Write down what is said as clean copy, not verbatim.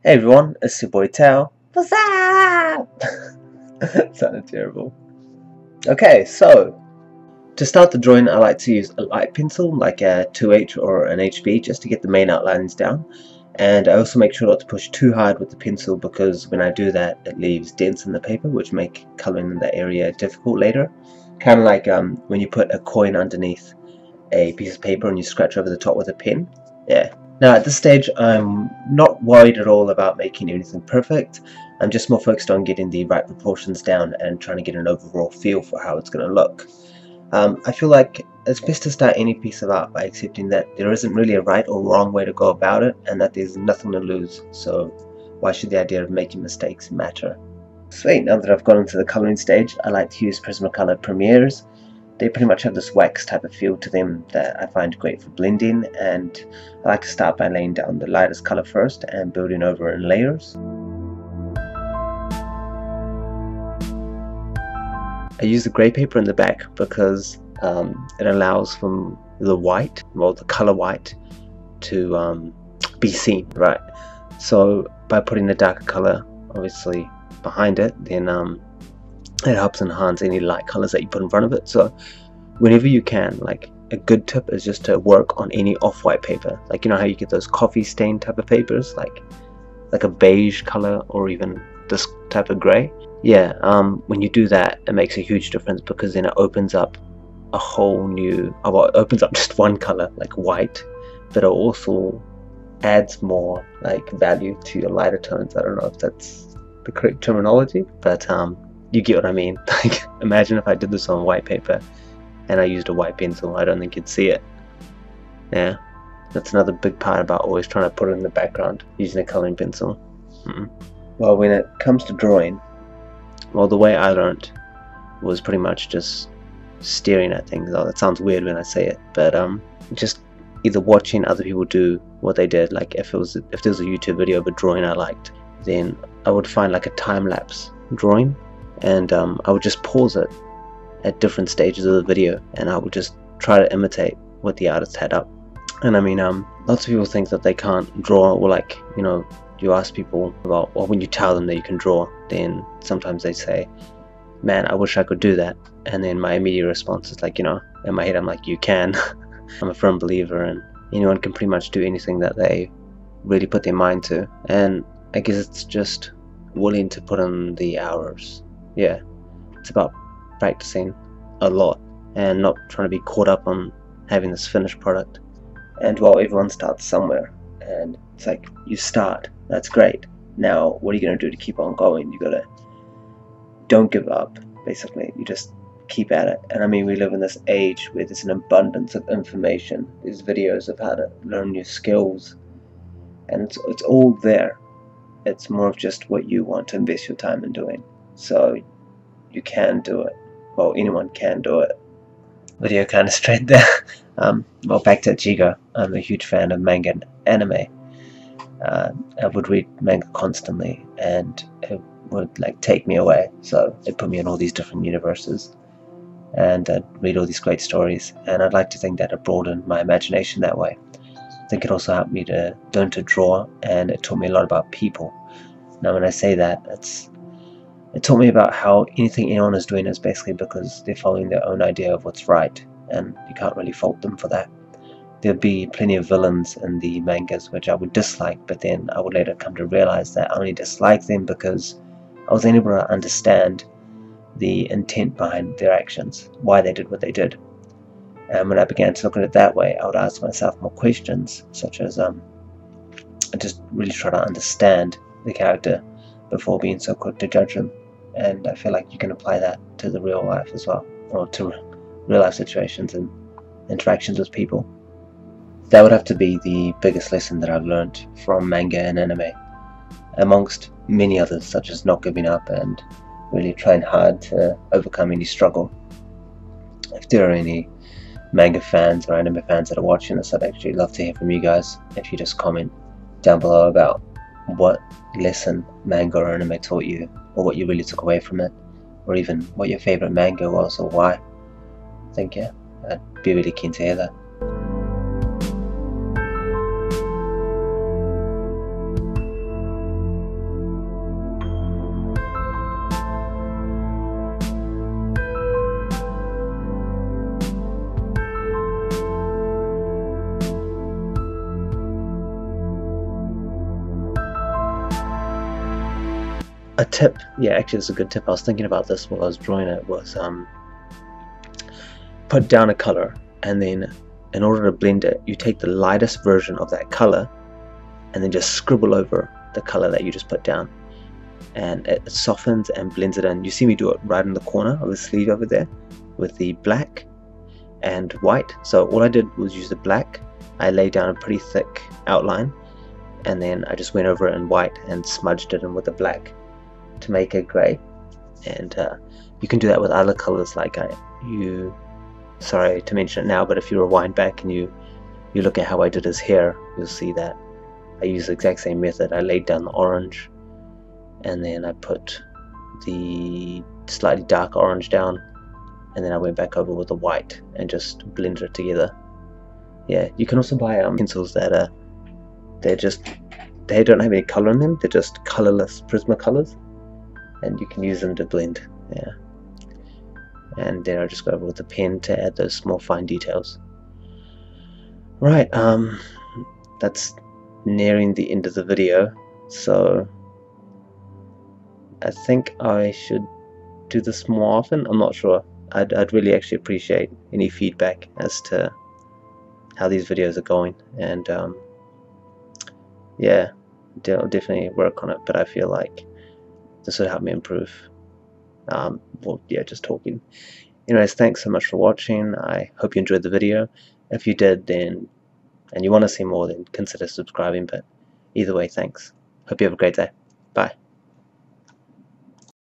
Hey everyone, it's your boy Tao. What's up? Sounded terrible. Okay, so to start the drawing, I like to use a light pencil like a 2H or an HB just to get the main outlines down. And I also make sure not to push too hard with the pencil because when I do that, it leaves dents in the paper which make coloring in that area difficult later. Kind of like when you put a coin underneath a piece of paper and you scratch over the top with a pen. Yeah. Now at this stage I'm not worried at all about making anything perfect. I'm just more focused on getting the right proportions down and trying to get an overall feel for how it's going to look. I feel like it's best to start any piece of art by accepting that there isn't really a right or wrong way to go about it and that there's nothing to lose, so why should the idea of making mistakes matter? Sweet, now that I've got into the colouring stage, I like to use Prismacolor Premieres. They pretty much have this wax type of feel to them that I find great for blending, and I like to start by laying down the lightest colour first and building over in layers. I use the grey paper in the back because it allows for the white, well the colour white, to be seen, right? So by putting the darker colour obviously behind it, then it helps enhance any light colors that you put in front of it. So whenever you can, like a good tip is just to work on any off-white paper. Like, you know how you get those coffee stain type of papers, like a beige color or even this type of gray. Yeah, when you do that, it makes a huge difference because then it opens up a whole new, well, it opens up just one color, like white, but it also adds more like value to your lighter tones. I don't know if that's the correct terminology, but you get what I mean. Like, imagine if I did this on white paper and I used a white pencil. I don't think you'd see it. Yeah, that's another big part about always trying to put it in the background using a coloring pencil. Well, when it comes to drawing, well, the way I learned was pretty much just staring at things. Oh, that sounds weird when I say it, but just either watching other people do what they did. Like if there was a YouTube video of a drawing I liked, then I would find like a time-lapse drawing, and I would just pause it at different stages of the video and I would just try to imitate what the artist had up. And I mean, lots of people think that they can't draw, or like, you know, you ask people about, or when you tell them that you can draw, then sometimes they say, man, I wish I could do that. And then my immediate response is like, you know, in my head I'm like, you can. I'm a firm believer in anyone can pretty much do anything that they really put their mind to, and I guess it's just willing to put in the hours. Yeah, it's about practicing a lot and not trying to be caught up on having this finished product. And well, everyone starts somewhere, and it's like, you start, that's great, now what are you going to do to keep on going? You gotta, don't give up, basically. You just keep at it. And I mean, we live in this age where there's an abundance of information. There's videos of how to learn new skills, and it's all there. It's more of just what you want to invest your time in doing. So you can do it. Well, anyone can do it. Video kind of straight there. Well, back to Ichigo. I'm a huge fan of manga and anime. I would read manga constantly, and it would like take me away. So it put me in all these different universes, and I'd read all these great stories. And I'd like to think that it broadened my imagination that way. I think it also helped me to learn to draw, and it taught me a lot about people. Now, when I say that, it taught me about how anything anyone is doing is basically because they're following their own idea of what's right, and you can't really fault them for that. There'd be plenty of villains in the mangas which I would dislike, but then I would later come to realize that I only disliked them because I was able to understand the intent behind their actions, why they did what they did. And when I began to look at it that way, I would ask myself more questions, such as I just really try to understand the character before being so quick to judge them. And I feel like you can apply that to the real life as well, or to real life situations and interactions with people. That would have to be the biggest lesson that I've learned from manga and anime, amongst many others, such as not giving up and really trying hard to overcome any struggle. If there are any manga fans or anime fans that are watching this, I'd actually love to hear from you guys. If you just comment down below about what lesson manga or anime taught you, or what you really took away from it, or even what your favorite manga was or why. I think, yeah, I'd be really keen to hear that. a tip, yeah, actually it's a good tip. I was thinking about this while I was drawing it, was put down a color, and then in order to blend it, you take the lightest version of that color and then just scribble over the color that you just put down, and it softens and blends it in. You see me do it right in the corner of the sleeve over there with the black and white. So all I did was use the black. I laid down a pretty thick outline, and then I just went over it in white and smudged it in with the black to make it gray. And you can do that with other colors, like sorry to mention it now, but if you rewind back and you look at how I did his hair, you'll see that I used the exact same method. I laid down the orange, and then I put the slightly dark orange down, and then I went back over with the white and just blended it together. Yeah, you can also buy pencils that they don't have any color in them. They're just colorless Prismacolors, and you can use them to blend. Yeah, and then I just go over with the pen to add those small fine details. Right, that's nearing the end of the video, so I think I should do this more often. I'm not sure. I'd really actually appreciate any feedback as to how these videos are going, and yeah, I'll definitely work on it, but I feel like this would help me improve. Well, yeah, just talking. Anyways, thanks so much for watching. I hope you enjoyed the video. If you did, then, and you want to see more, then consider subscribing. But either way, thanks. Hope you have a great day. Bye.